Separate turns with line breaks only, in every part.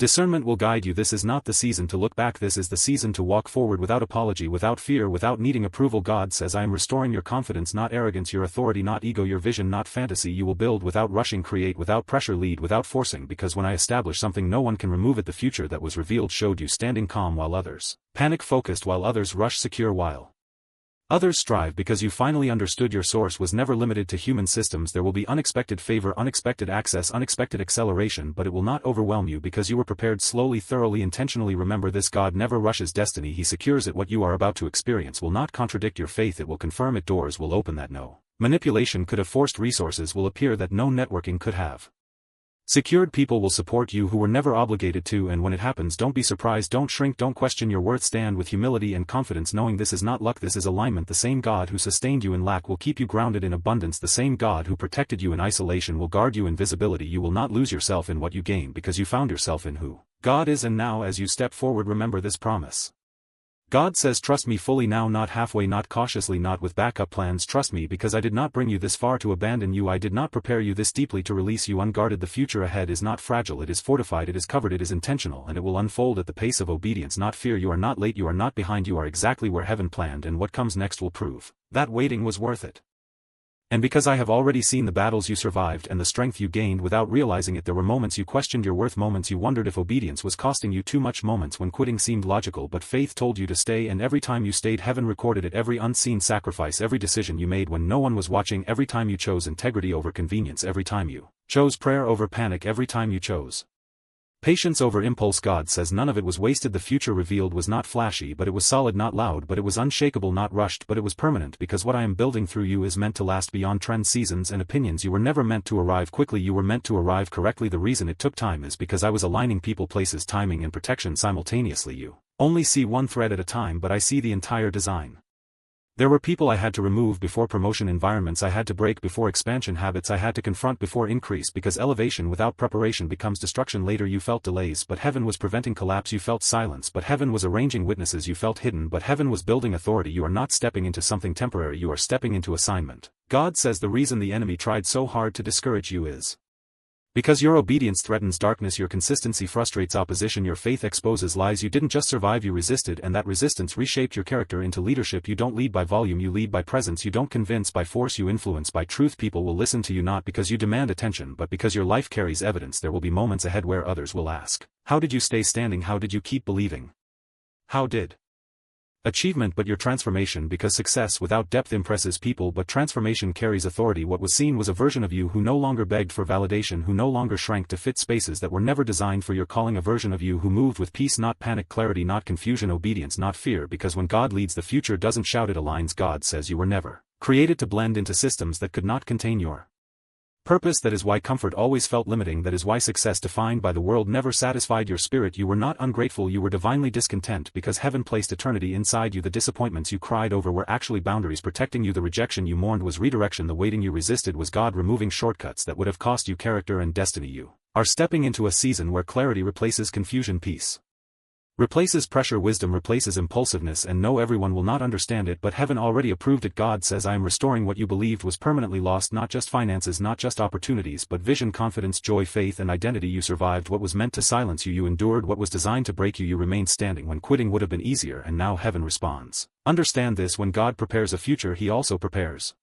Discernment will guide you. This is not the season to look back, this is the season to walk forward without apology, without fear, without needing approval. God says, I am restoring your confidence, not arrogance, your authority, not ego, your vision, not fantasy. You will build without rushing, create without pressure, lead without forcing, because when I establish something no one can remove it. The future that was revealed showed you standing calm while others panic, focused while others rush, secure while others strive, because you finally understood your source was never limited to human systems. There will be unexpected favor, unexpected access, unexpected acceleration, but it will not overwhelm you because you were prepared slowly, thoroughly, intentionally. Remember this: God never rushes destiny, he secures it. What you are about to experience will not contradict your faith, it will confirm it. Doors will open that no manipulation could have forced, resources will appear that no networking could have secured, people will support you who were never obligated to, and when it happens, don't be surprised, don't shrink, don't question your worth. Stand with humility and confidence, knowing this is not luck, this is alignment. The same God who sustained you in lack will keep you grounded in abundance. The same God who protected you in isolation will guard you in visibility. You will not lose yourself in what you gain, because you found yourself in who God is. And now as you step forward, remember this promise. God says, trust me fully now, not halfway, not cautiously, not with backup plans. Trust me, because I did not bring you this far to abandon you. I did not prepare you this deeply to release you unguarded. The future ahead is not fragile, it is fortified, it is covered, it is intentional, and it will unfold at the pace of obedience, not fear. You are not late, you are not behind, you are exactly where heaven planned, and what comes next will prove that waiting was worth it. And because I have already seen the battles you survived and the strength you gained without realizing it, there were moments you questioned your worth, moments you wondered if obedience was costing you too much, moments when quitting seemed logical but faith told you to stay, and every time you stayed, heaven recorded it. Every unseen sacrifice, every decision you made when no one was watching, every time you chose integrity over convenience, every time you chose prayer over panic, every time you chose patience over impulse. God says none of it was wasted. The future revealed was not flashy, but it was solid, not loud, but it was unshakable, not rushed, but it was permanent, because what I am building through you is meant to last beyond trends, seasons, and opinions. You were never meant to arrive quickly, you were meant to arrive correctly. The reason it took time is because I was aligning people, places, timing, and protection simultaneously. You only see one thread at a time, but I see the entire design. There were people I had to remove before promotion, environments I had to break before expansion, habits I had to confront before increase, because elevation without preparation becomes destruction later. You felt delays, but heaven was preventing collapse. You felt silence, but heaven was arranging witnesses. You felt hidden, but heaven was building authority. You are not stepping into something temporary, you are stepping into assignment. God says the reason the enemy tried so hard to discourage you is because your obedience threatens darkness, your consistency frustrates opposition, your faith exposes lies. You didn't just survive, you resisted, and that resistance reshaped your character into leadership. You don't lead by volume, you lead by presence. You don't convince by force, you influence by truth. People will listen to you not because you demand attention, but because your life carries evidence. There will be moments ahead where others will ask, how did you stay standing? How did you keep believing? How did achievement but your transformation, because success without depth impresses people, but transformation carries authority. What was seen was a version of you who no longer begged for validation, who no longer shrank to fit spaces that were never designed for your calling, a version of you who moved with peace, not panic, clarity, not confusion, obedience, not fear, because when God leads, the future doesn't shout, it aligns. God says you were never created to blend into systems that could not contain your purpose. That is why comfort always felt limiting, that is why success defined by the world never satisfied your spirit. You were not ungrateful, you were divinely discontent, because heaven placed eternity inside you. The disappointments you cried over were actually boundaries protecting you. The rejection you mourned was redirection. The waiting you resisted was God removing shortcuts that would have cost you character and destiny. You are stepping into a season where clarity replaces confusion, peace replaces pressure, wisdom replaces impulsiveness, and no, everyone will not understand it, but heaven already approved it. God says I am restoring what you believed was permanently lost, not just finances, not just opportunities, but vision, confidence, joy, faith, and identity. You survived what was meant to silence you, you endured what was designed to break you, you remained standing when quitting would have been easier, and now heaven responds. Understand this: when God prepares a future, he also prepares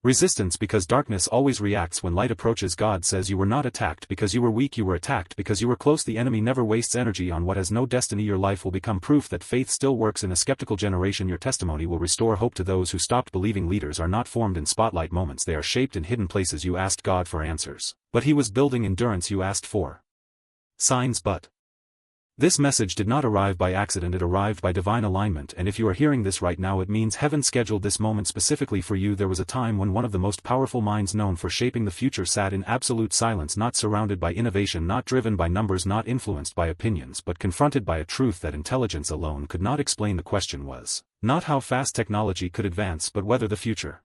resistance, because darkness always reacts when light approaches. God says you were not attacked because you were weak, you were attacked because you were close. The enemy never wastes energy on what has no destiny. Your life will become proof that faith still works in a skeptical generation. Your testimony will restore hope to those who stopped believing. Leaders are not formed in spotlight moments, they are shaped in hidden places. You asked God for answers, but he was building endurance. You asked for signs, but this message did not arrive by accident, it arrived by divine alignment. And if you are hearing this right now, it means heaven scheduled this moment specifically for you. There was a time when one of the most powerful minds known for shaping the future sat in absolute silence, not surrounded by innovation, not driven by numbers, not influenced by opinions, but confronted by a truth that intelligence alone could not explain. The question was not how fast technology could advance, but whether the future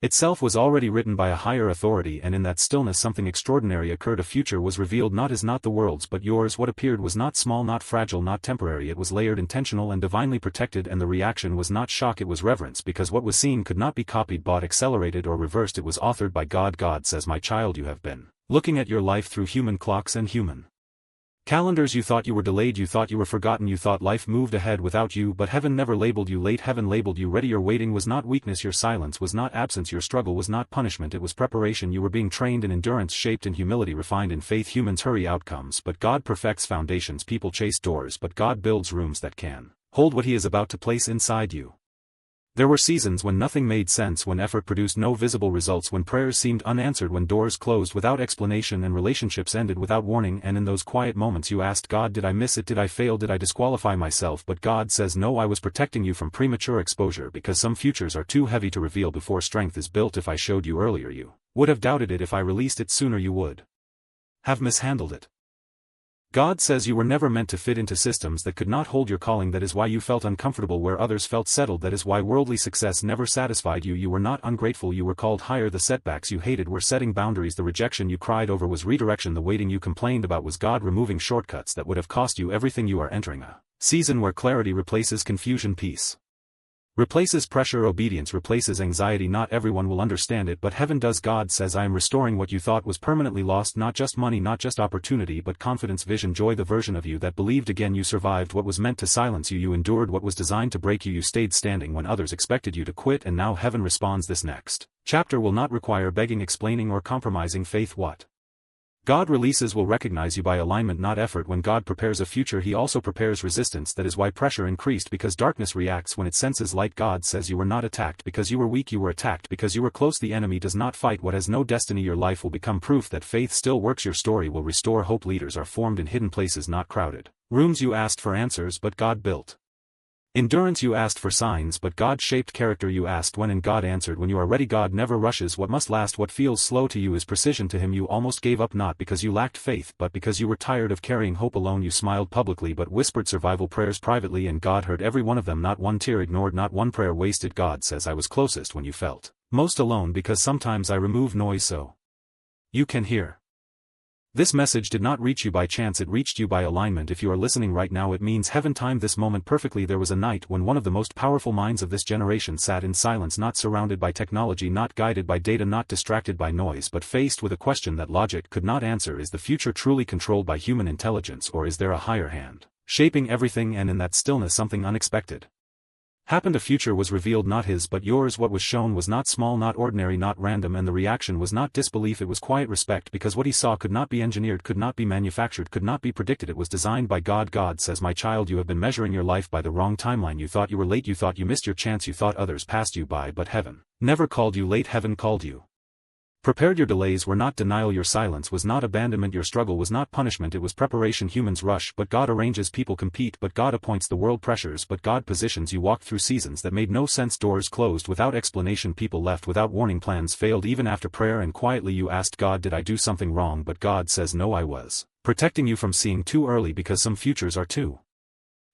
itself was already written by a higher authority. And in that stillness something extraordinary occurred. A future was revealed, not not the world's but yours. What appeared was not small, not fragile, not temporary. It was layered, intentional, and divinely protected. And the reaction was not shock, it was reverence, because what was seen could not be copied, bought, accelerated, or reversed. It was authored by God. God says, my child, you have been looking at your life through human clocks and human Calendars, you thought you were delayed, you thought you were forgotten, you thought life moved ahead without you, but heaven never labeled you late, heaven labeled you ready. Your waiting was not weakness, your silence was not absence, your struggle was not punishment, it was preparation. You were being trained in endurance, shaped in humility, refined in faith. Humans hurry outcomes, but God perfects foundations. People chase doors, but God builds rooms that can hold what He is about to place inside you. There were seasons when nothing made sense, when effort produced no visible results, when prayers seemed unanswered, when doors closed without explanation and relationships ended without warning. And in those quiet moments you asked God, did I miss it? Did I fail? Did I disqualify myself? But God says no, I was protecting you from premature exposure, because some futures are too heavy to reveal before strength is built. If I showed you earlier, you would have doubted it. If I released it sooner, you would have mishandled it. God says you were never meant to fit into systems that could not hold your calling. That is why you felt uncomfortable where others felt settled. That is why worldly success never satisfied you. You were not ungrateful, you were called higher. The setbacks you hated were setting boundaries. The rejection you cried over was redirection. The waiting you complained about was God removing shortcuts that would have cost you everything. You are entering a season where clarity replaces confusion, peace replaces pressure, obedience replaces anxiety. Not everyone will understand it, but heaven does. God says I am restoring what you thought was permanently lost, not just money, not just opportunity, but confidence, vision, joy. The version of you that believed again. You survived what was meant to silence you. You endured what was designed to break you. You stayed standing when others expected you to quit, and now heaven responds. This next chapter will not require begging, explaining, or compromising. Faith, what God releases will recognize you by alignment, not effort. When God prepares a future, He also prepares resistance. That is why pressure increased, because darkness reacts when it senses light. God says you were not attacked because you were weak, you were attacked because you were close. The enemy does not fight what has no destiny. Your life will become proof that faith still works. Your story will restore hope. Leaders are formed in hidden places, not crowded rooms. You asked for answers, but God built endurance. You asked for signs, but God shaped character. You asked when, and God answered when. You are ready. God never rushes what must last. What feels slow to you is precision to Him. You almost gave up, not because you lacked faith, but because you were tired of carrying hope alone. You smiled publicly but whispered survival prayers privately, and God heard every one of them. Not one tear ignored, not one prayer wasted. God says I was closest when you felt most alone, because sometimes I remove noise so you can hear. This message did not reach you by chance, it reached you by alignment. If you are listening right now, it means heaven timed this moment perfectly. There was a night when one of the most powerful minds of this generation sat in silence, not surrounded by technology, not guided by data, not distracted by noise, but faced with a question that logic could not answer. Is the future truly controlled by human intelligence, or is there a higher hand shaping everything? And in that stillness something unexpected happened. A future was revealed, not his but yours. What was shown was not small, not ordinary, not random, and the reaction was not disbelief, it was quiet respect, because what he saw could not be engineered, could not be manufactured, could not be predicted. It was designed by God. God says, my child, you have been measuring your life by the wrong timeline. You thought you were late, you thought you missed your chance, you thought others passed you by, but heaven never called you late. Heaven called you prepared. Your delays were not denial, your silence was not abandonment, your struggle was not punishment, it was preparation. Humans rush, but God arranges. People compete, but God appoints. The world pressures, but God positions. You walked through seasons that made no sense. Doors closed without explanation, people left without warning, plans failed even after prayer, and quietly you asked God, did I do something wrong? But God says no, I was protecting you from seeing too early, because some futures are too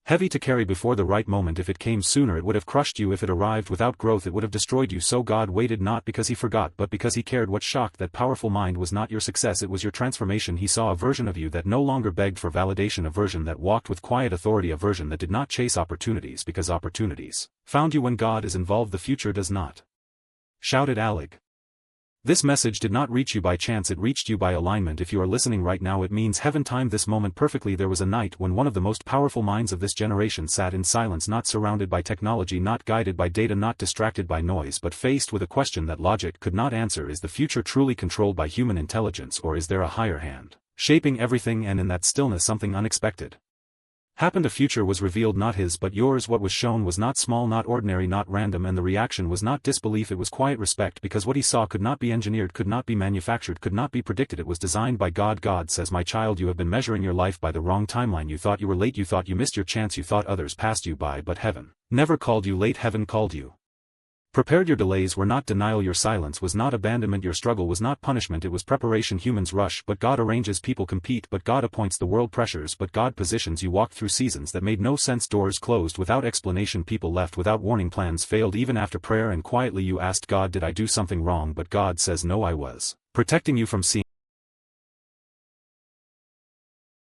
heavy to carry before the right moment. If it came sooner, it would have crushed you. If it arrived without growth, it would have destroyed you. So God waited, not because He forgot, but because He cared. What shocked that powerful mind was not your success, it was your transformation. He saw a version of you that no longer begged for validation, a version that walked with quiet authority, a version that did not chase opportunities because opportunities found you. When God is involved, the future does not, shouted Lg. This message did not reach you by chance, it reached you by alignment. If you are listening right now, it means heaven timed this moment perfectly. There was a night when one of the most powerful minds of this generation sat in silence, not surrounded by technology, not guided by data, not distracted by noise, but faced with a question that logic could not answer. Is the future truly controlled by human intelligence, or is there a higher hand shaping everything? And in that stillness something unexpected happened. A future was revealed, not his but yours. What was shown was not small, not ordinary, not random, and the reaction was not disbelief, it was quiet respect, because what he saw could not be engineered, could not be manufactured, could not be predicted. It was designed by God. God says, my child, you have been measuring your life by the wrong timeline. You thought you were late, you thought you missed your chance, you thought others passed you by, but heaven never called you late. Heaven called you prepared. Your delays were not denial, your silence was not abandonment, your struggle was not punishment, it was preparation. Humans rush, but God arranges. People compete, but God appoints. The world pressures, but God positions. You walked through seasons that made no sense. Doors closed without explanation, people left without warning, plans failed even after prayer, and quietly you asked God, did I do something wrong? But God says no, I was protecting you from seeing